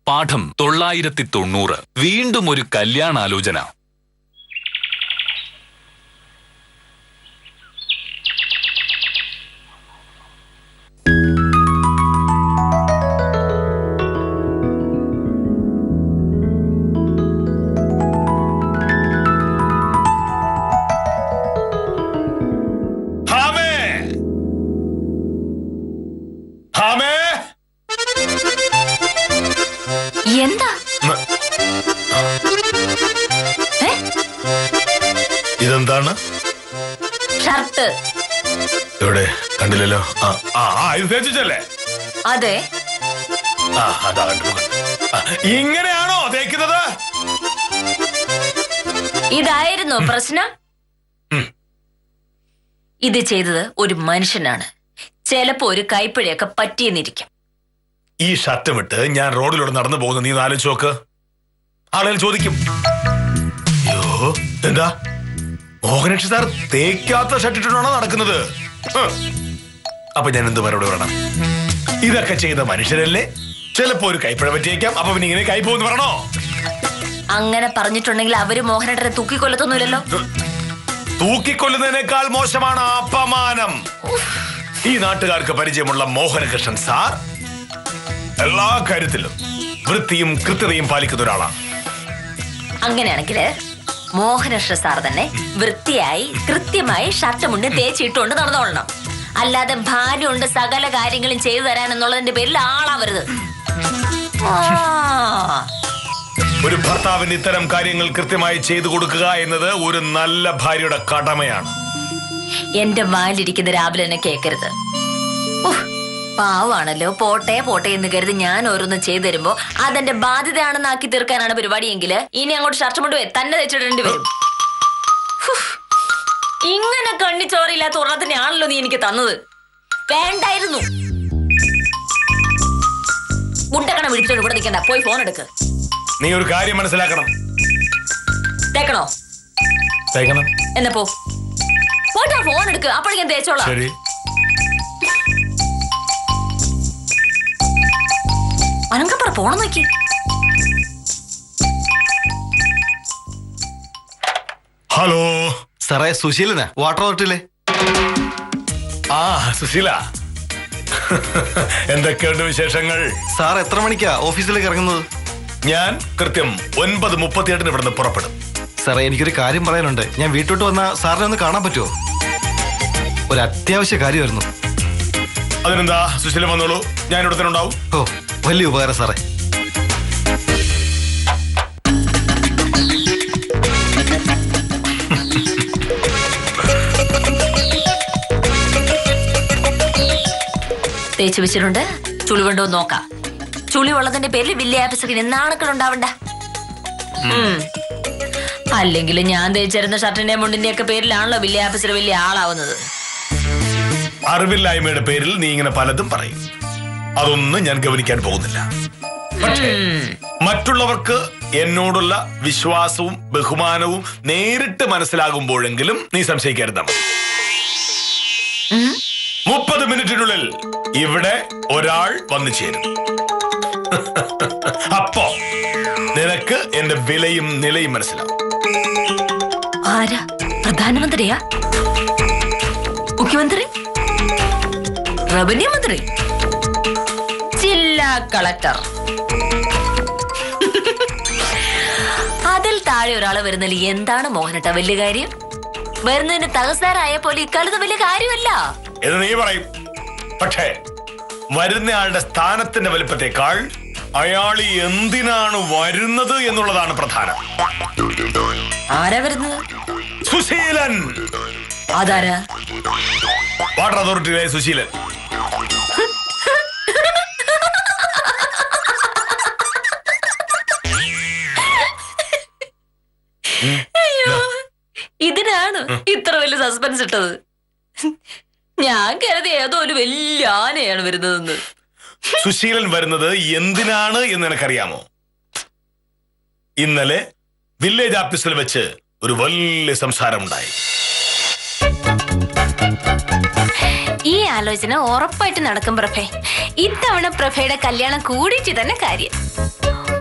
പാഠം 990. വീണ്ടും ഒരു കല്യാണാലോചന. എന്താ ഇതെന്താണ്? ഷർട്ട് എവിടെ കണ്ടില്ലല്ലോ. ഇത് തേച്ചിട്ടല്ലേ? അതെ. ഇങ്ങനെയാണോ തേക്കുന്നത്? ഇതായിരുന്നു പ്രശ്നം. ഇത് ചെയ്തത് ഒരു മനുഷ്യനാണ്. ചിലപ്പോ ഒരു കൈപ്പിഴയൊക്കെ പറ്റിയെന്നിരിക്കും. ഈ ഷർട്ട് വിട്ട് ഞാൻ റോഡിലൂടെ നടന്നു പോകുന്ന നീ ആലോചിച്ച് നോക്ക്. ആളുകൾ ചോദിക്കും, അയ്യോ എന്താ മോഹനക്ഷി സാർ തേക്കാത്ത ഷർട്ട് ഇട്ടിട്ടാണോ നടക്കുന്നത്? അപ്പൊ ഞാൻ എന്ത് മറുപടി പറയണം? ഇതൊക്കെ ചെയ്ത മനുഷ്യരല്ലേ, ചിലപ്പോ ഒരു കൈപ്പിഴ പറ്റിയേക്കാം, അപ്പൊ പിന്നെ ഇങ്ങനെ കൈ പോകുന്നു പറയണോ? അങ്ങനെ പറഞ്ഞിട്ടുണ്ടെങ്കിൽ അവര് മോഹനേട്ടനെ തൂക്കിക്കൊല്ലത്തൊന്നുമില്ലല്ലോ. തൂക്കിക്കൊല്ലുന്നതിനേക്കാൾ മോശമാണ് അപമാനം. ഈ നാട്ടുകാർക്ക് പരിചയമുള്ള മോഹനകൃഷ്ണൻ സാർ എല്ലാ കാര്യത്തിലും വൃത്തിയും കൃത്യതയും പാലിക്കുന്ന ഒരാളാണ്. അങ്ങനെയാണെങ്കിൽ മോഹനകൃഷ്ണ സാർ തന്നെ വൃത്തിയായി കൃത്യമായി ഷർട്ട് മുന്നേ തേച്ചിട്ടുകൊണ്ട് നടന്നോളണം. അല്ലാതെ ഭാര്യ ഉണ്ട് സകല കാര്യങ്ങളും ചെയ്തു തരാൻ എന്നുള്ളതിന്റെ പേരിൽ ആളാവരുത്. ഒരു ഭർത്താവിന് ഇത്തരം കാര്യങ്ങൾ കൃത്യമായി ചെയ്തു കൊടുക്കുക എന്നത് ഒരു നല്ല ഭാര്യയുടെ കടമയാണ്. എന്റെ വാലിരിക്കുന്ന രാവിലെ തന്നെ കേക്കരുത്. പാവാണല്ലോ, പോട്ടെ പോട്ടെ എന്ന് കരുതി ഞാൻ ഓരോന്ന് ചെയ്തു തരുമ്പോ അതെന്റെ ബാധ്യതയാണെന്ന് ആക്കി തീർക്കാനാണ് പരിപാടിയെങ്കിൽ ഇനി അങ്ങോട്ട് ഷർട്ട് കൊണ്ട് തന്നെ തെച്ചിടേണ്ടി വരും. ഇങ്ങനെ കണ്ണിച്ചോറില്ലാത്ത ഒരെണ്ണത്തിനാണല്ലോ നീ എനിക്ക് തന്നത്. വേണ്ടായിരുന്നു. മുണ്ടക്കണ വിളിച്ചോണ്ട് കൂടെ നിൽക്കണ്ട, പോയി ഫോൺ എടുക്ക്. നീ ഒരു കാര്യം മനസ്സിലാക്കണം. തേക്കണോ? തേക്കണം. എന്നാ പോയിട്ടോ ഫോൺ എടുക്ക്, അപ്പോഴേക്കും തേച്ചോളാം. ശരി. അനങ്കപ്പറ പോണം നോക്കി. ഹലോ സാറേ, സുശീലനാ, വാട്ടർ അതോറിറ്റിയിലെ. സുശീല, എന്തൊക്കെയുണ്ട് വിശേഷങ്ങൾ? സാർ എത്ര മണിക്കാ ഓഫീസിലേക്ക് ഇറങ്ങുന്നത്? ഞാൻ കൃത്യം 9:38 ഇവിടുന്ന് പുറപ്പെടും. സാറേ, എനിക്കൊരു കാര്യം പറയാനുണ്ട്. ഞാൻ വീട്ടോട്ട് വന്ന സാറിനെ ഒന്ന് കാണാൻ പറ്റുമോ? ഒരു അത്യാവശ്യ കാര്യമായിരുന്നു. അതിനെന്താ, സുശീല വന്നോളൂ, ഞാൻ ഇവിടെ തന്നെ ഉണ്ടാവും. ഓ, വലിയ ഉപകാരം സാറേ. തേച്ച് വെച്ചിട്ടുണ്ട്, ചുളി കൊണ്ടോ നോക്കാം. ചുളി ഉള്ളതിന്റെ പേരിൽ വലിയ ആഫീസറിന് നാണക്കൾ ഉണ്ടാവണ്ട. അല്ലെങ്കിൽ ഞാൻ തേച്ചിരുന്ന ഷർട്ടിന്റെ മുണ്ടിന്റെ ഒക്കെ പേരിലാണല്ലോ വലിയ ആഫീസർ വലിയ ആളാവുന്നത്. അറിവില്ലായ്മയുടെ പേരിൽ നീ ഇങ്ങനെ പലതും പറയും. അതൊന്നും ഞാൻ ഗവനിക്കാൻ പോകുന്നില്ല. പക്ഷേ മറ്റുള്ളവർക്ക് എന്നോടുള്ള വിശ്വാസവും ബഹുമാനവും നേരിട്ട് മനസ്സിലാകുമ്പോഴെങ്കിലും നീ സംശയിക്കരുത്. 30 മിനിറ്റിനുള്ളിൽ ഇവിടെ ഒരാൾ വന്നു ചേരും. അപ്പോ നിനക്ക് എന്റെ വിലയും നിലയും മനസ്സിലാവും. ആരാ? പ്രധാനമന്ത്രിയാ? മുഖ്യമന്ത്രി? റവന്യൂ മന്ത്രി? ജില്ലാ കളക്ടർ? അതിൽ താഴെ ഒരാള് വരുന്നതിൽ എന്താണ് മോഹനട്ട വലിയ കാര്യം? വരുന്നതിന് തകസാരായ പോലെ ഇക്കാലത്ത് വലിയ കാര്യമല്ല എന്ന് നീ പറയും. പക്ഷേ വരുന്നയാളുടെ സ്ഥാനത്തിന്റെ വലിപ്പത്തെക്കാൾ അയാൾ എന്തിനാണ് വരുന്നത് എന്നുള്ളതാണ് പ്രധാനം. ആരാ വരുന്നത്? സുശീലൻ. അതാരാ? വാട്ടർ അതോറിറ്റിയിലെ സുശീലൻ. ഇതിനാണ് ഇത്ര വലിയ സസ്പെൻസ് ഇട്ടത്? ഞാൻ കരുതി ഏതോ ഒരു വലിയ ആനയാണ് വരുന്നതെന്ന്. സുശീലൻ വരുന്നത് എന്തിനാണ് എന്ന് നിനക്കറിയാമോ? ഇന്നലെ വില്ലേജ് ഓഫീസിൽ വെച്ച് ഒരു വലിയ സംസാരമുണ്ടായി. ഈ ആലോചന ഉറപ്പായിട്ട് നടക്കും പ്രഭേ. ഇത്തവണ പ്രഭയുടെ കല്യാണം കൂടിയിട്ട് തന്നെ കാര്യം.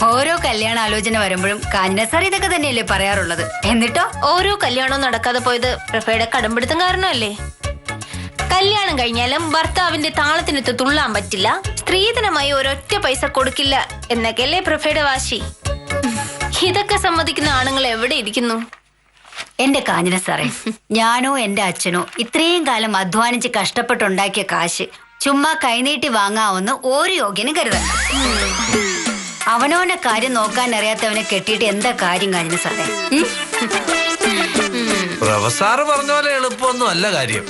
ഓരോ കല്യാണ ആലോചന വരുമ്പോഴും കാഞ്ചന സാർ ഇതൊക്കെ തന്നെയല്ലേ പറയാറുള്ളത്. എന്നിട്ടോ ഓരോ കല്യാണവും നടക്കാതെ പോയത് പ്രഭയുടെ കടമ്പിടുത്തം കാരണമല്ലേ? കല്യാണം കഴിഞ്ഞാലും ഭർത്താവിന്റെ താളത്തിനൊത്ത് തുള്ളാൻ പറ്റില്ല, സ്ത്രീധനമായി ഒരൊറ്റ പൈസ കൊടുക്കില്ല എന്നൊക്കെയല്ലേ പ്രഭയുടെ വാശി. ഇതൊക്കെ സമ്മതിക്കുന്ന ആണുങ്ങൾ എവിടെ ഇരിക്കുന്നു? എന്റെ കാഞ്ചന സാറേ, ഞാനോ എന്റെ അച്ഛനോ ഇത്രയും കാലം അധ്വാനിച്ച് കഷ്ടപ്പെട്ടുണ്ടാക്കിയ കാശ് ചുമ്മാ കൈനീട്ടി വാങ്ങാവുന്ന ഒരു യോഗ്യനും കരുതണ്ട. അവനവന്റെ കാര്യം നോക്കാൻ അറിയാത്തവനെ കെട്ടിയിട്ട് എന്താ കാര്യം കാഞ്ചന സാറേ? പ്രൊഫസർ പറഞ്ഞ പോലെ എളുപ്പമൊന്നും അല്ല കാര്യം.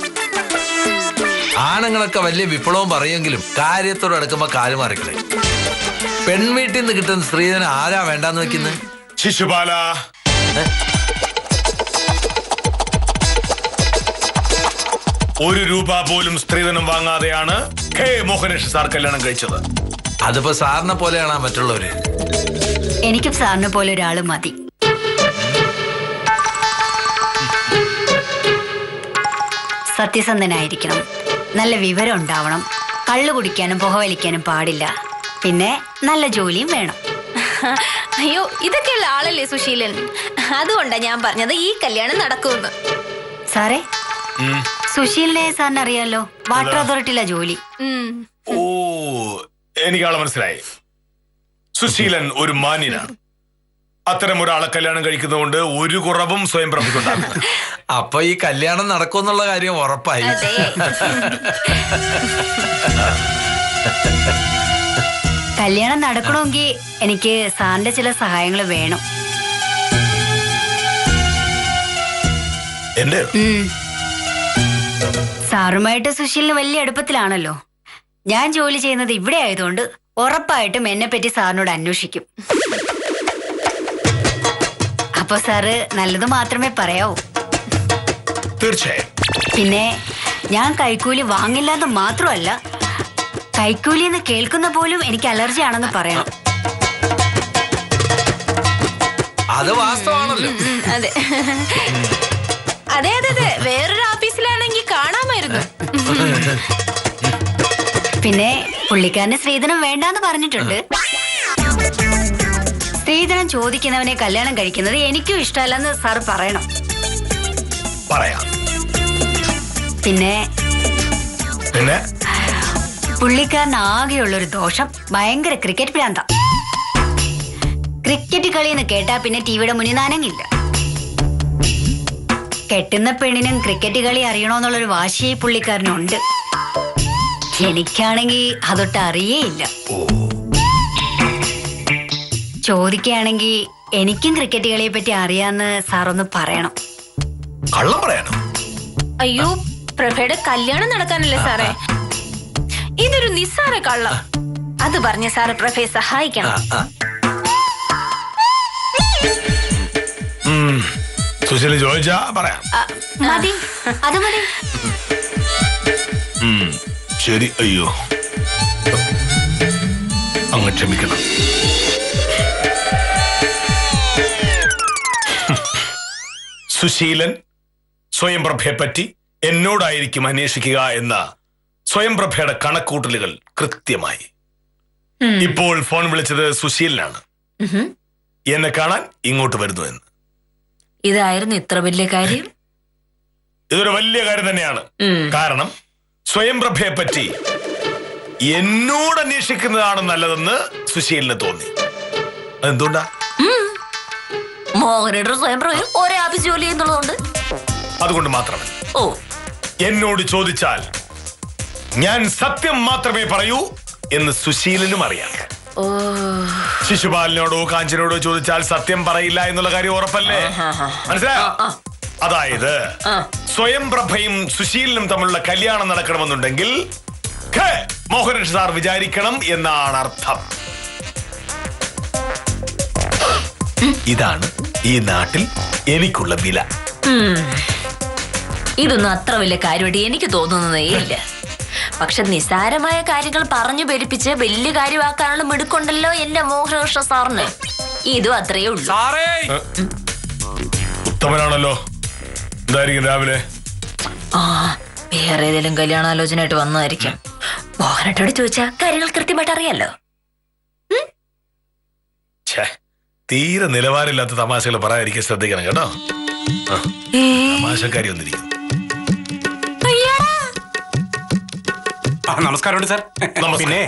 ആണുങ്ങളൊക്കെ വലിയ വിപ്ലവം പറയുമെങ്കിലും കാര്യത്തോട് അടുക്കുമ്പോ കാല് മാറിക്കളെ. പെൺവീട്ടിൽ നിന്ന് കിട്ടുന്ന സ്ത്രീധനം ആരാ വേണ്ടാന്ന് വെക്കുന്നത്? ശിശുപാല, ₹1 പോലും സ്ത്രീധനം വാങ്ങാതെയാണ് കെ മോഹനേഷ് സാർ കല്യാണം കഴിച്ചത്. അതിപ്പോ സാറിനെ പോലെയാണോ മറ്റുള്ളവര്? എനിക്കും സാറിനെ പോലെ ഒരാള് മതി. സത്യസന്ധനായിരിക്കണം, നല്ല വിവരം ഉണ്ടാവണം, കള്ളു കുടിക്കാനും പുകവലിക്കാനും പാടില്ല, പിന്നെ നല്ല ജോലിയും വേണം. അയ്യോ, ഇതൊക്കെയുള്ള ആളല്ലേ സുശീലൻ. അതുകൊണ്ടാ ഞാൻ പറഞ്ഞത് ഈ കല്യാണം നടക്കുമെന്ന്. സാറേ, സുശീലിനെ സാറിന് അറിയാലോ, വാട്ടർ അതോറിറ്റിയിലെ ജോലി. ഓ, എനിക്കാളെ മനസ്സിലായി. സുശീലൻ ഒരു മാന്യനാണ്. അത്തരം ഒരാളെ കല്യാണം കഴിക്കുന്നതുകൊണ്ട് ഒരു കുറവും സ്വയം പ്രഭയ്ക്കുണ്ടാകും. അപ്പൊ ഈ കല്യാണം നടക്കുമെന്നുള്ള കാര്യം ഉറപ്പായി. കല്യാണം നടക്കണമെങ്കിൽ എനിക്ക് സാറിന്റെ ചില സഹായങ്ങൾ വേണം. എന്റെ സാറുമായിട്ട് സുശീലിന് വലിയ അടുപ്പത്തിലാണല്ലോ. ഞാൻ ജോലി ചെയ്യുന്നത് ഇവിടെ ആയതുകൊണ്ട് ഉറപ്പായിട്ടും എന്നെ പറ്റി സാറിനോട് അന്വേഷിക്കും. അപ്പൊ സാറ് നല്ലത് മാത്രമേ പറയാവൂ. തീർച്ചയായും. പിന്നെ ഞാൻ കൈക്കൂലി വാങ്ങില്ലാന്ന് മാത്രമല്ല, കൈക്കൂലി എന്ന് കേൾക്കുന്ന പോലും എനിക്ക് അലർജി ആണെന്ന് പറയണം. അത് വാസ്തവാണല്ലോ. അതെ അതെ അതെ അതെ, വേറൊരു ഓഫീസിലാണെങ്കിൽ കാണാമായിരുന്നു. പിന്നെ പുള്ളിക്കാരന് സ്ത്രീധനം വേണ്ടാന്ന് പറഞ്ഞിട്ടുണ്ട്. സ്ത്രീധനം ചോദിക്കുന്നവനെ കല്യാണം കഴിക്കുന്നത് എനിക്കും ഇഷ്ടമല്ലെന്ന് സാർ പറയണം. പറയാം. പിന്നെ പിന്നെ പുള്ളിക്കാരൻ ആകെയുള്ളൊരു ദോഷം ഭയങ്കര ക്രിക്കറ്റ് ഭ്രാന്ത. ക്രിക്കറ്റ് കളി എന്ന് കേട്ടാ പിന്നെ ടിവിയുടെ മുന്നിൽ നനങ്ങില്ല. കെട്ടുന്ന പെണ്ണിനും ക്രിക്കറ്റ് കളി അറിയണോന്നുള്ളൊരു വാശി പുള്ളിക്കാരനുണ്ട്. എനിക്കാണെങ്കിൽ അതൊട്ട് അറിയേയില്ല. ചോദിക്കുകയാണെങ്കിൽ എനിക്കും ക്രിക്കറ്റ് കളിയെ പറ്റി അറിയാന്ന് സാറൊന്ന് പറയണം. കള്ളം പറയാനോ? അയ്യോ, പ്രഭയുടെ കല്യാണം നടക്കാനല്ലേ സാറേ? ഇതൊരു നിസ്സാര കള്ളം. അത് പറഞ്ഞ സാറ് പ്രഭയെ സഹായിക്കണം. സുശീല ചോദിച്ചാ പറയാം. മതി, അത് മതി. ശരി. അയ്യോ, അങ്ങ് ക്ഷമിക്കണം. സുശീലൻ സ്വയംപ്രഭയെ പറ്റി എന്നോടായിരിക്കും അന്വേഷിക്കുക എന്ന സ്വയംപ്രഭയുടെ കണക്കൂട്ടലുകൾ കൃത്യമായി. ഇപ്പോൾ ഫോൺ വിളിച്ചത് സുശീലനാണ്, എന്നെ കാണാൻ ഇങ്ങോട്ട് വരുന്നു എന്ന്. ഇതായിരുന്നു ഇത്ര വലിയ കാര്യം? ഇതൊരു വലിയ കാര്യം തന്നെയാണ്. കാരണം സ്വയംപ്രഭയെ പറ്റി എന്നോട് അന്വേഷിക്കുന്നതാണ് നല്ലതെന്ന് സുശീലിന് തോന്നി. എന്തുകൊണ്ടാ? മോഹനയുടെ സ്വയംപ്രഭ ഒരേ ആഫീസ് ജോലി ചെയ്യുന്നുള്ളതുകൊണ്ട്. അതുകൊണ്ട് മാത്രമല്ല. ഓ, എന്നോട് ചോദിച്ചാൽ ഞാൻ സത്യം മാത്രമേ പറയൂ എന്ന് സുശീലനും അറിയാം. ശിശുപാലിനോടോ കാഞ്ചനോടോ ചോദിച്ചാൽ സത്യം പറയില്ല എന്നുള്ള കാര്യം ഉറപ്പല്ലേ? മനസ്സിലായോ? അതായത് സ്വയംപ്രഭയും സുശീലനും തമ്മിലുള്ള കല്യാണം നടക്കണമെന്നുണ്ടെങ്കിൽ മോഹനേഷ് സാർ വിചാരിക്കണം എന്നാണ് അർത്ഥം. ഇതാണ് ഈ നാട്ടിൽ എനിക്കുള്ള വില. ഇതൊന്നും അത്ര വലിയ കാര്യമായിട്ട് എനിക്ക് തോന്നുന്നതേ ഇല്ല. പക്ഷെ നിസ്സാരമായ കാര്യങ്ങൾ പറഞ്ഞു പെരുപ്പിച്ച് വലിയ കാര്യമാക്കാനുള്ള മിടുക്കുണ്ടല്ലോ എന്റെ മോഹനകൃഷ്ണ സാറിന്. ഇതും അത്രയേ ഉള്ളൂ. ഉത്തമനാണല്ലോ. എന്തായിരിക്കും രാവിലെ? വേറെ ഏതെങ്കിലും കല്യാണാലോചനയായിട്ട് വന്നതായിരിക്കും. മോഹനോട് ചോദിച്ചാ കാര്യങ്ങൾ കൃത്യമായിട്ട് അറിയാലോ. തീരെ നിലവാരമില്ലാത്ത തമാശകൾ പറയാതിരിക്കാൻ ശ്രദ്ധിക്കണം കേട്ടോ. തമാശക്കാരി വന്നിരിക്കുന്നു. നമസ്കാരമുണ്ട് സാർ. പിന്നെ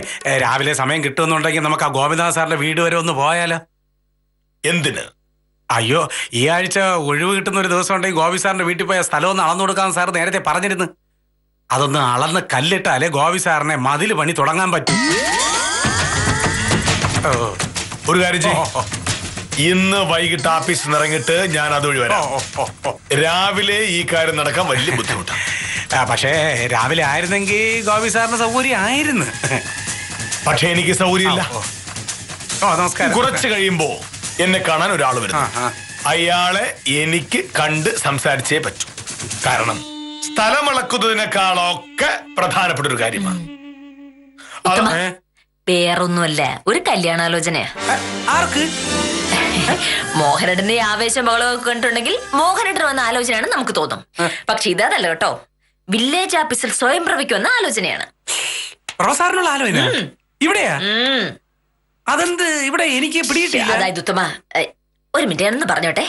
രാവിലെ സമയം കിട്ടുമെന്നുണ്ടെങ്കിൽ നമുക്ക് ആ ഗോപിനാഥ് സാറിന്റെ വീട് വരെ ഒന്ന് പോയാലോ? എന്തിന്? അയ്യോ, ഈ ആഴ്ച ഒഴിവ് കിട്ടുന്ന ഒരു ദിവസം ഉണ്ടെങ്കിൽ ഗോപി സാറിന്റെ വീട്ടിൽ പോയ സ്ഥലം ഒന്ന് അളന്നു കൊടുക്കാൻ സാർ നേരത്തെ പറഞ്ഞിരുന്നു. അതൊന്ന് അളന്ന് കല്ലിട്ടാലേ ഗോപി സാറിനെ മതിൽ പണി തുടങ്ങാൻ പറ്റും. ഒരു കാര്യം ചെയ്യ്. ഇന്ന് വൈകിട്ട് ഓഫീസിൽ ഇറങ്ങിയിട്ട് ഞാൻ അതുവഴി വരാം. രാവിലെ ഈ കാര്യം നടക്കാൻ വലിയ ബുദ്ധിമുട്ടാണ്. പക്ഷേ രാവിലെ ആയിരുന്നെങ്കിൽ ഗോപി സാറിന് സൗകര്യം ആയിരുന്നു. പക്ഷെ എനിക്ക് സൗകര്യമില്ല. നമസ്കാരം. കുറച്ച് കഴിയുമ്പോ എന്നെ കാണാൻ ഒരാൾ വരുന്നു. അയാളെ എനിക്ക് കണ്ട് സംസാരിച്ചേ പറ്റൂ. കാരണം സ്ഥലം അളക്കുന്നതിനേക്കാളൊക്കെ പ്രധാനപ്പെട്ട ഒരു കാര്യമാണ്. വേറൊന്നുമല്ല, ഒരു കല്യാണാലോചനയാ. ആർക്ക്? മോഹനേട്ടന്റെ ആവേശം മകളൊക്കെ കണ്ടിട്ടുണ്ടെങ്കിൽ മോഹനേട്ടൻ വന്ന ആലോചനയാണ് നമുക്ക് തോന്നും. പക്ഷെ ഇതല്ല കേട്ടോ, വില്ലേജ് ഓഫീസിൽ സ്വയം പ്രഭയ്ക്ക് വന്ന ആലോചനയാണ്. റോസാറിനുള്ള ആലോചന ഇവിടെയാ? അതെന്ത് ഇവിടെ എനിക്ക് പിടിയിട്ടില്ല. അതായത് ഉത്തമ, ഒരു മിനിറ്റ് എന്ന് പറഞ്ഞോട്ടെ.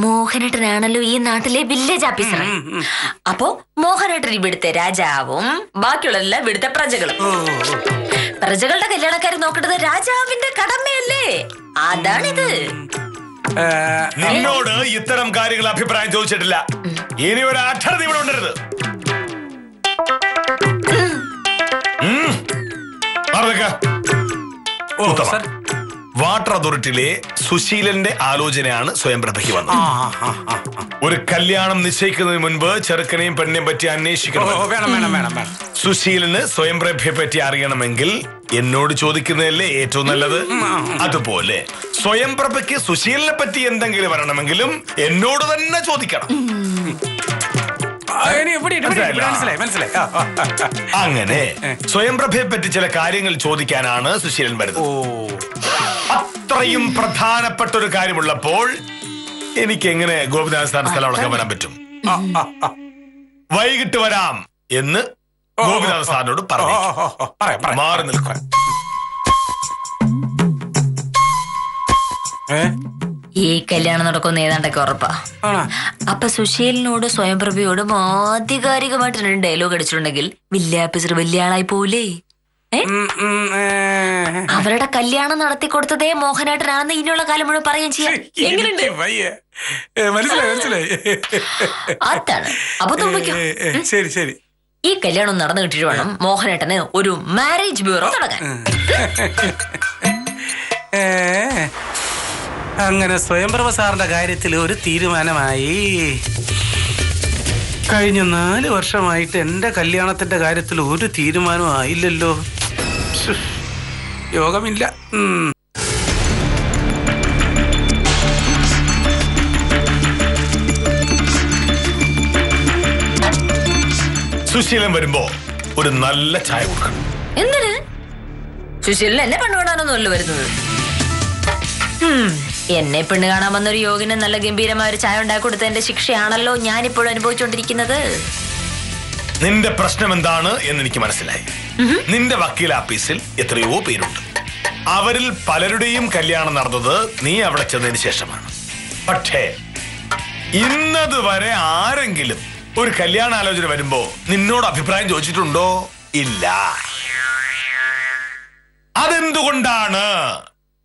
മോഹനേട്ടനാണല്ലോ ഈ നാട്ടിലെ വില്ലേജ് ഓഫീസർ. അപ്പോ മോഹനേട്ടൻ ഇവിടുത്തെ രാജാവും ബാക്കിയുള്ള ഇവിടുത്തെ പ്രജകളും. പ്രജകളുടെ കല്യാണക്കാരെ നോക്കേണ്ടത് രാജാവിന്റെ കടമയല്ലേ? അതാണിത്. നിന്നോട് ഇത്തരം കാര്യങ്ങൾ അഭിപ്രായം ചോദിച്ചിട്ടില്ല. ഇനി ഒരു അക്ഷരം ഇവിടെ ഉണ്ടരുത്. വാട്ടർ അതോറിറ്റിയിലെ സുശീലന്റെ ആലോചനയാണ് സ്വയംപ്രഭയ്ക്ക് വന്നത്. ഒരു കല്യാണം നിശ്ചയിക്കുന്നതിന് മുൻപ് ചെറുക്കനെയും പെണ്ണിനെയും പറ്റി അന്വേഷിക്കണം. സുശീലന് സ്വയംപ്രഭയെ പറ്റി അറിയണമെങ്കിൽ എന്നോട് ചോദിക്കുന്നതല്ലേ ഏറ്റവും നല്ലത്. അതുപോലെ സ്വയംപ്രഭയ്ക്ക് സുശീലനെ പറ്റി എന്തെങ്കിലും വരണമെങ്കിലും എന്നോട് തന്നെ ചോദിക്കണം. അങ്ങനെ സ്വയംപ്രഭയെ പറ്റി ചില കാര്യങ്ങൾ ചോദിക്കാനാണ് സുശീലൻ വരുന്നത്. അത്രയും പ്രധാനപ്പെട്ട ഒരു കാര്യമുള്ളപ്പോൾ എനിക്ക് എങ്ങനെ ഗോപിനാഥ് സാറിന് സ്ഥലം അളക്കാൻ വരാൻ പറ്റും? വൈകിട്ട് വരാം എന്ന് ഗോപിനാഥ് സാറിനോട് പറഞ്ഞു. മാറി നിൽക്കാൻ. ഈ കല്യാണം നടക്കുന്ന ഏതാണ്ടൊക്കെ ഉറപ്പാ. അപ്പൊ സുശീലിനോട് സ്വയംപ്രഭയോടും ആധികാരികമായിട്ട് ഡയലോഗ് അടിച്ചിട്ടുണ്ടെങ്കിൽ വില്ലേജ് ഓഫീസർ വലിയ ആളായി പോലേ. അവരുടെ കല്യാണം നടത്തി കൊടുത്തതേ മോഹനേട്ടനാണെന്ന് ഇനിയുള്ള കാലം മുഴുവൻ പറയുകയും ചെയ്യാം. എങ്ങനെയുണ്ട്? അതാണ്. അപ്പൊ തുമ്പിക്കോ. ശരി ശരി. ഈ കല്യാണം നടന്നു കിട്ടിയിട്ട് വേണം മോഹനേട്ടന് ഒരു മാരേജ് ബ്യൂറോ തുടങ്ങാൻ. അങ്ങനെ സ്വയംപ്രഭ സാറിന്റെ കാര്യത്തിൽ ഒരു തീരുമാനമായി. കഴിഞ്ഞ 4 വർഷമായിട്ട് എന്റെ കല്യാണത്തിന്റെ കാര്യത്തിൽ ഒരു തീരുമാനവും ആയില്ലല്ലോ. യോഗമില്ല. സുശീലൻ വരുമ്പോ ഒരു നല്ല ചായ കൊടുക്കണം. എന്തിന്? സുശീലൻ എന്നെ പെണ്ണ് കാണാനൊന്നുമല്ലോ വരുന്നത്. എന്നെ പെണ്ണ് കാണാൻ വന്നൊരു യോഗിന് നല്ല ഗംഭീരമായ ഒരു ചായ ഉണ്ടാക്കി കൊടുത്തതിന്റെ ശിക്ഷയാണല്ലോ ഞാനിപ്പോഴും അനുഭവിച്ചുകൊണ്ടിരിക്കുന്നത്. നിന്റെ പ്രശ്നം എന്താണ് എന്ന് എനിക്ക് മനസ്സിലായി. നിന്റെ വക്കീൽ ആഫീസിൽ എത്രയോ പേരുണ്ട്. അവരിൽ പലരുടെയും കല്യാണം നടന്നത് നീ അവിടെ ചെന്നതിന് ശേഷമാണ്. പക്ഷേ ഇന്നതുവരെ ആരെങ്കിലും ഒരു കല്യാണാലോചന വരുമ്പോ നിന്നോട് അഭിപ്രായം ചോദിച്ചിട്ടുണ്ടോ? ഇല്ല. അതെന്തുകൊണ്ടാണ്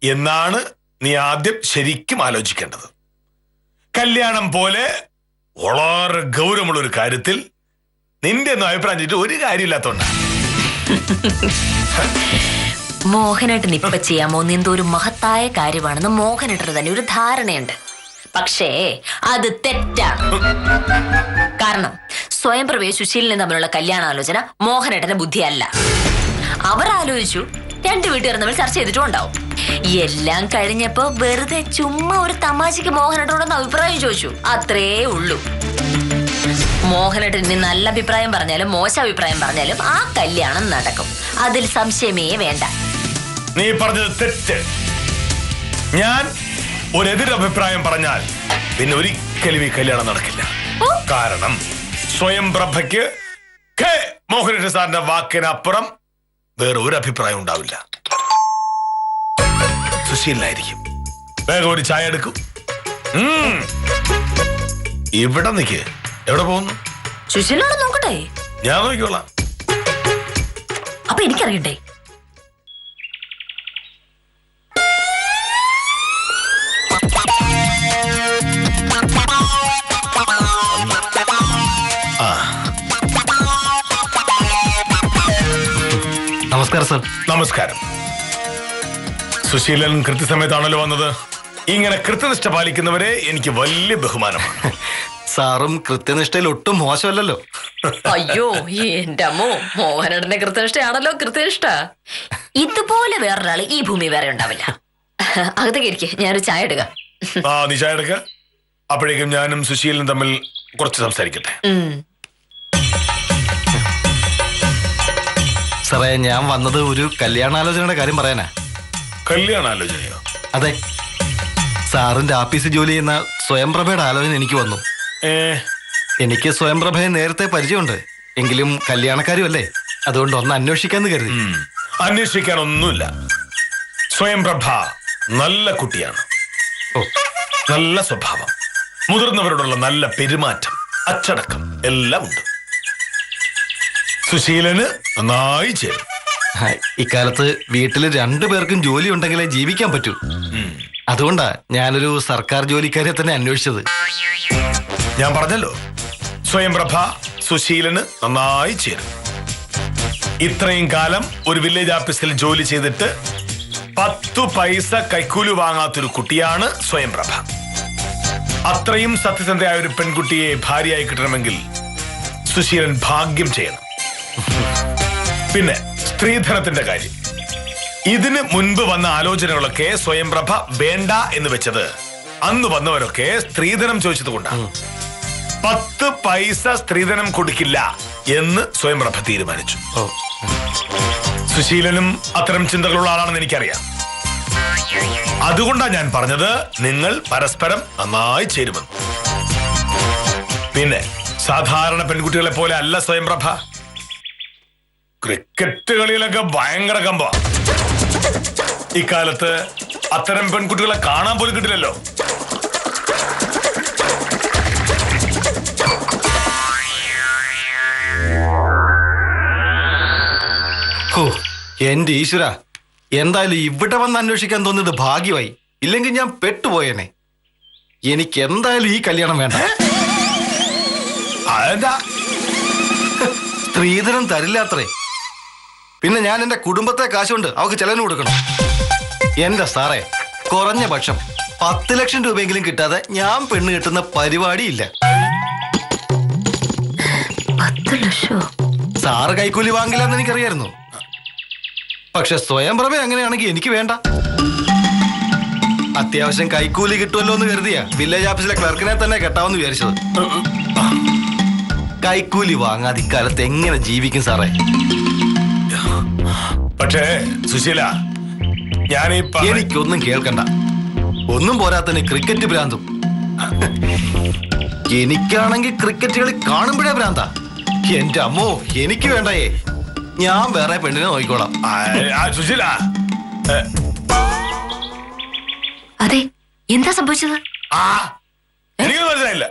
എന്നാണ് നീ ആദ്യം ശരിക്കും ആലോചിക്കേണ്ടത്. കല്യാണം പോലെ വളരെ ഗൗരവമുള്ള ഒരു കാര്യത്തിൽ നിന്റെ ഒന്നും അഭിപ്രായം ചെയ്തിട്ട് ഒരു കാര്യമില്ലാത്തോണ്ടാണ്. മോഹനേട്ടൻ ഇപ്പൊ ചെയ്യാൻ പോകുന്ന എന്തോ ഒരു മഹത്തായ കാര്യമാണെന്ന് മോഹനേട്ടന് തന്നെ ഒരു ധാരണയുണ്ട്. പക്ഷേ അത് തെറ്റാണ്. കാരണം സ്വയംപ്രഭയും സുശീലനും തമ്മിലുള്ള കല്യാണാലോചന മോഹനേട്ടന്റെ ബുദ്ധിയല്ല. അവർ ആലോചിച്ചു, 2 വീട്ടുകാർ തമ്മിൽ ചർച്ച ചെയ്തിട്ടും ഉണ്ടാവും. എല്ലാം കഴിഞ്ഞപ്പോ വെറുതെ ചുമ്മാ ഒരു തമാശക്ക് മോഹനേട്ടനോടൊന്ന് അഭിപ്രായം ചോദിച്ചു, അത്രേ ഉള്ളൂ. മോഹനേട്ടൻ ഇനി നല്ല അഭിപ്രായം പറഞ്ഞാലും മോശം അഭിപ്രായം പറഞ്ഞാലും ആ കല്യാണം നടക്കും. അതിൽ സംശയമേ വേണ്ട. നീ പറഞ്ഞത് തെറ്റ്. ഞാൻ ഒരു എതിരഭിപ്രായം പറഞ്ഞാൽ പിന്നെ ഒരിക്കലും ഈ കല്യാണം നടക്കില്ല. കാരണം സ്വയംപ്രഭയ്ക്ക് മോഹനേട്ടൻ സാറിന്റെ വാക്കിനപ്പുറം വേറെ ഒരു അഭിപ്രായം ഉണ്ടാവില്ല. സുശീലനായിരിക്കും. വേഗം ഒരു ചായ എടുക്കും. ഇവിടെ നിക്ക്. എവിടെ പോകുന്നു? സുശീലോട് നോക്കട്ടെ. ഞാൻ നോക്കിക്കോളാം. അപ്പൊ എനിക്കറിയണ്ടേ? നമസ്കാരം സർ. നമസ്കാരം. സുശീലൻ കൃത്യസമയത്താണല്ലോ വന്നത്. ഇങ്ങനെ കൃത്യനിഷ്ഠ പാലിക്കുന്നവരെ എനിക്ക് വലിയ ബഹുമാനമാണ്. സാറും കൃത്യനിഷ്ഠയിൽ ഒട്ടും മോശമല്ലല്ലോ. അയ്യോ എന്റെ അമ്മോ, മോഹനേട്ടന്റെ കൃത്യനിഷ്ഠയാണല്ലോ കൃത്യനിഷ്ഠ. ഇതുപോലെ വേറൊരാള് ഈ ഭൂമി വേറെ ഉണ്ടാവില്ല. അകത്തേക്ക് ഇരിക്കെ, ഞാനൊരു ചായ എടുക്കാം. നീ ചായ എടുക്ക. അപ്പോഴേക്കും ഞാനും സുശീലനും തമ്മിൽ കുറച്ച് സംസാരിക്കട്ടെ. സാറേ, ഞാൻ വന്നത് ഒരു കല്യാണാലോചനയുടെ കാര്യം പറയാനാ. കല്യാണാലോചനയോ? അതെ, സാറിന്റെ ആഫീസിൽ ജോലി ചെയ്യുന്ന സ്വയംപ്രഭയുടെ ആലോചന എനിക്ക് വന്നു. എനിക്ക് സ്വയംപ്രഭയെ നേരത്തെ പരിചയമുണ്ട്. എങ്കിലും കല്യാണക്കാരുമല്ലേ, അതുകൊണ്ട് ഒന്ന് അന്വേഷിക്കാന്ന് കരുതി. അന്വേഷിക്കാനൊന്നുമില്ല. സ്വയംപ്രഭ നല്ല കുട്ടിയാണ്. നല്ല സ്വഭാവം, മുതിർന്നവരോടുള്ള നല്ല പെരുമാറ്റം, അച്ചടക്കം എല്ലാം ഉണ്ട്. സുശീലന് നന്നായി ചേരും. ഇക്കാലത്ത് വീട്ടില് 2 പേർക്കും ജോലി ഉണ്ടെങ്കിലേ ജീവിക്കാൻ പറ്റൂ. അതുകൊണ്ടാ ഞാനൊരു സർക്കാർ ജോലിക്കാരെ തന്നെ അന്വേഷിച്ചത്. ഞാൻ പറഞ്ഞല്ലോ, സ്വയംപ്രഭ സുശീലന് നന്നായി ചേരും. ഇത്രയും കാലം ഒരു വില്ലേജ് ഓഫീസിൽ ജോലി ചെയ്തിട്ട് 10 പൈസ കൈക്കൂലി വാങ്ങാത്തൊരു കുട്ടിയാണ് സ്വയംപ്രഭ. അത്രയും സത്യസന്ധയായ ഒരു പെൺകുട്ടിയെ ഭാര്യയായി കിട്ടണമെങ്കിൽ സുശീലൻ ഭാഗ്യം ചെയ്യണം. പിന്നെ സ്ത്രീധനത്തിന്റെ കാര്യം. ഇതിന് മുൻപ് വന്ന ആലോചനകളൊക്കെ സ്വയംപ്രഭ വേണ്ട എന്ന് വെച്ചത് അന്ന് വന്നവരൊക്കെ സ്ത്രീധനം ചോദിച്ചത് കൊണ്ടാണ്. 10 പൈസ സ്ത്രീധനം കൊടുക്കില്ല എന്ന് സ്വയംപ്രഭ തീരുമാനിച്ചു. സുശീലനും അത്തരം ചിന്തകളുള്ള ആളാണെന്ന് എനിക്കറിയാം. അതുകൊണ്ടാണ് ഞാൻ പറഞ്ഞത് നിങ്ങൾ പരസ്പരം നന്നായി ചേരുമെന്ന്. പിന്നെ സാധാരണ പെൺകുട്ടികളെ പോലെ അല്ല സ്വയംപ്രഭ. ക്രിക്കറ്റ് കളിയിലൊക്കെ ഭയങ്കര കമ്പ. ഇക്കാലത്ത് അത്തരം പെൺകുട്ടികളെ കാണാൻ പോലും കിട്ടില്ലല്ലോ. എന്റെ ഈശ്വര, എന്തായാലും ഇവിടെ വന്ന് അന്വേഷിക്കാൻ തോന്നിയത് ഭാഗ്യമായി. ഇല്ലെങ്കിൽ ഞാൻ പെട്ടുപോയേനെ. എനിക്ക് എന്തായാലും ഈ കല്യാണം വേണ്ട. അതെന്താ? സ്ത്രീധനം തരില്ലാത്രേ. പിന്നെ ഞാൻ എന്റെ കുടുംബത്തെ കാശുകൊണ്ട് അവർക്ക് ചെലവിന് കൊടുക്കണം. എന്റെ സാറേ, കുറഞ്ഞ പക്ഷം 10 ലക്ഷം രൂപയെങ്കിലും കിട്ടാതെ ഞാൻ പെണ്ണ് കിട്ടുന്ന പരിപാടിയില്ല. 10 ലക്ഷോ? സാറ് കൈക്കൂലി വാങ്ങില്ല എന്ന് എനിക്കറിയായിരുന്നു. പക്ഷെ സ്വയംപ്രഭ അങ്ങനെയാണെങ്കിൽ എനിക്ക് വേണ്ട. അത്യാവശ്യം കൈക്കൂലി കിട്ടുമല്ലോ എന്ന് കരുതിയാ വില്ലേജ് ഓഫീസിലെ ക്ലർക്കിനെ തന്നെ കെട്ടാമെന്ന് വിചാരിച്ചത്. കൈക്കൂലി വാങ്ങാതെ ഇക്കാലത്ത് എങ്ങനെ ജീവിക്കും സാറേ? പക്ഷേ സുശീല, എനിക്കൊന്നും കേൾക്കണ്ട. ഒന്നും പോരാത്തന്നെ ക്രിക്കറ്റ് ഭ്രാന്തും. എനിക്കാണെങ്കിൽ ക്രിക്കറ്റ് കളി കാണുമ്പോഴേ ഭ്രാന്താ. എന്റെ അമ്മോ, എനിക്ക് വേണ്ടയേ. ഞാൻ വേറെ പെണ്ണിനെ നോക്കിക്കോളാം. സുശീല, അതെ, എന്താ സംഭവിച്ചത്? എനിക്ക് മനസ്സിലായില്ല.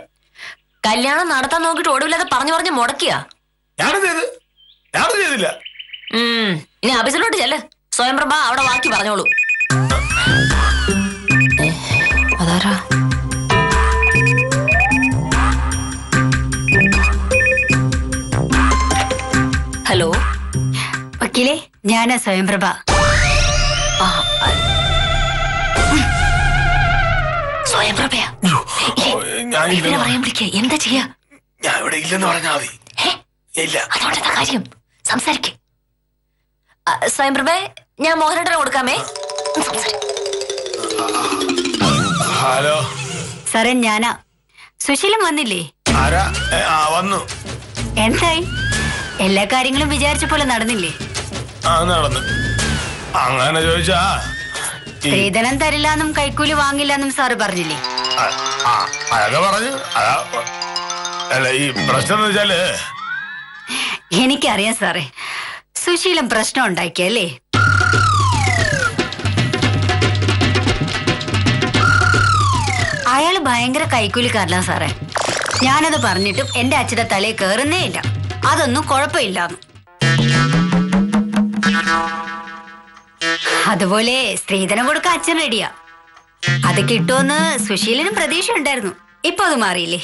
കല്യാണം നടത്താൻ നോക്കിട്ട് ഒടുവില്ലാതെ പറഞ്ഞു മുടക്കിയ. ഞാനും ചെയ്തില്ല. ഇനി ഓഫീസിലോട്ട് ചെല്ല്. സ്വയംപ്രഭ അവിടെ ബാക്കി പറഞ്ഞോളൂ. അതാരാ? ഹലോ വക്കീലേ, ഞാനാ സ്വയംപ്രഭ. സ്വയംപ്രഭയാ? പറയാൻ വിളിക്ക. എന്താ ചെയ്യാ? ഞാൻ ഇവിടെ ഇല്ലെന്ന് പറഞ്ഞാ മതി. ഇല്ല, അതുകൊണ്ടെന്താ കാര്യം? സംസാരിക്കേ. സ്വയംപ്രഭ, ഞാൻ മോഹനേട്ടനെ കൊടുക്കാമേ. ഹലോ സാറേ, ഞാനാ. സുശീലൻ വന്നില്ലേ? ആരാ? വന്നു. എന്തായി? എല്ലാ കാര്യങ്ങളും വിചാരിച്ച പോലെ നടന്നില്ലേ? നടന്നു. അങ്ങനെ ചോദിച്ചാ സ്ത്രീധനം തരില്ലെന്നും കൈക്കൂലി വാങ്ങില്ലെന്നും സാറ് പറഞ്ഞില്ലേ? അതൊക്കെ പറഞ്ഞു. അല്ല, ഈ പ്രശ്നം എന്ന് വെച്ചാല് എനിക്കറിയാം സാറേ, സുശീലൻ പ്രശ്നം ഉണ്ടാക്കിയല്ലേ? അയാള് ഭയങ്കര കൈക്കൂലിക്കാരനാ സാറേ. ഞാനത് പറഞ്ഞിട്ടും എന്റെ അച്ഛന്റെ തലയിൽ കയറുന്നേ ഇല്ല. അതൊന്നും കുഴപ്പമില്ലാന്ന്. അതുപോലെ സ്ത്രീധനം കൊടുക്കാൻ അച്ഛൻ റെഡിയാ. അത് കിട്ടുമെന്ന് സുശീലനും പ്രതീക്ഷ ഉണ്ടായിരുന്നു. ഇപ്പൊ അത് മാറിയില്ലേ?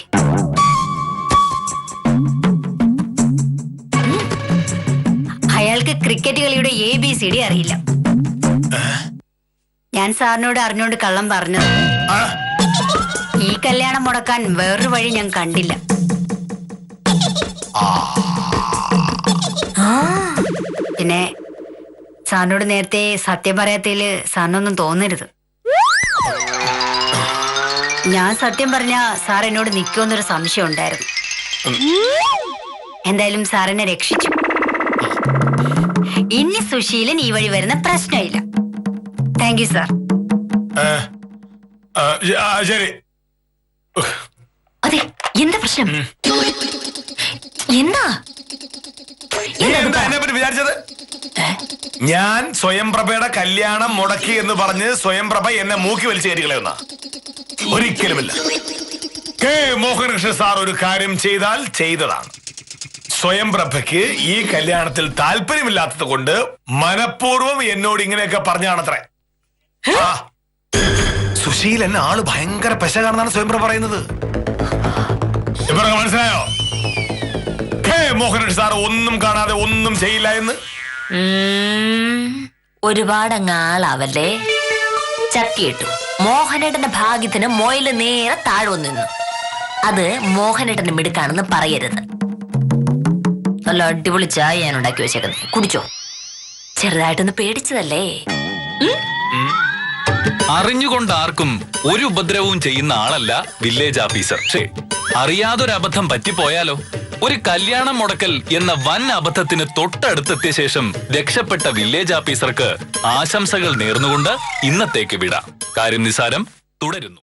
അയാൾക്ക് ക്രിക്കറ്റ് കളിയുടെ ABCD അറിയില്ല. ഞാൻ സാറിനോട് അറിഞ്ഞോണ്ട് കള്ളം പറഞ്ഞത്. ഈ കല്യാണം മുടക്കാൻ വേറൊരു വഴി ഞാൻ കണ്ടില്ല. പിന്നെ സാറിനോട് നേരത്തെ സത്യം പറയാത്തതില് സാറിനൊന്നും തോന്നരുത്. ഞാൻ സത്യം പറഞ്ഞ സാർ എന്നോട് നിൽക്കുമെന്നൊരു സംശയം ഉണ്ടായിരുന്നു. എന്തായാലും സാറിനെ രക്ഷിച്ചു. ഇനി സുശീലൻ ഈ വഴി വരുന്ന പ്രശ്നമില്ല. Thank you sir. ശരി. അതെ, എന്താ പ്രശ്നം? എന്താ എന്നെ പറ്റി വിചാരിച്ചത്? ഞാൻ സ്വയംപ്രഭയുടെ കല്യാണം മുടക്കി എന്ന് പറഞ്ഞ് സ്വയംപ്രഭ എന്നെ മൂക്കി വലിച്ചു കയറികളെന്ന ഒരിക്കലുമില്ല. കെ മോഹനകൃഷ്ണൻ സാർ ഒരു കാര്യം ചെയ്താൽ ചെയ്തതാണ്. സ്വയംപ്രഭയ്ക്ക് ഈ കല്യാണത്തിൽ താല്പര്യമില്ലാത്തത് കൊണ്ട് മനഃപൂർവ്വം എന്നോട് ഇങ്ങനെയൊക്കെ പറഞ്ഞാണത്രേ. സുശീൽ എന്നെ ആള് ഭയങ്കര പെശകാണെന്നാണ് സ്വയംപ്രഭ പറയുന്നത്. ഇപ്പൊ മനസ്സിലായോ? മോഹനകൃഷ്ണൻ സാർ ഒന്നും കാണാതെ ഒന്നും ചെയ്യില്ല എന്ന്. ഒരുപാടങ്ങ് ആളാവല്ലേ. ചക്കിയിട്ടു. മോഹനേട്ടന്റെ ഭാഗ്യത്തിന് മൊയില് നേരെ താഴ്വ നിന്നു. അത് മോഹനേട്ടന്റെ മിടുക്കാണെന്ന് പറയരുത്. നല്ല അടിപൊളി ചായ ഞാൻ ഉണ്ടാക്കി വെച്ചേക്കുന്നത്. കുടിച്ചോ. ചെറുതായിട്ടൊന്ന് പേടിച്ചതല്ലേ. അറിഞ്ഞുകൊണ്ട് ആർക്കും ഒരു ഉപദ്രവവും ചെയ്യുന്ന ആളല്ല വില്ലേജ് ഓഫീസർ. അറിയാതൊരബദ്ധം പറ്റിപ്പോയാലോ? ഒരു കല്യാണം മുടക്കൽ എന്ന വൻ അബദ്ധത്തിന് തൊട്ടടുത്തെത്തിയ ശേഷം രക്ഷപ്പെട്ട വില്ലേജ് ഓഫീസർക്ക് ആശംസകൾ നേർന്നുകൊണ്ട് ഇന്നത്തേക്ക് വിടാം. കാര്യം നിസാരം തുടരുന്നു.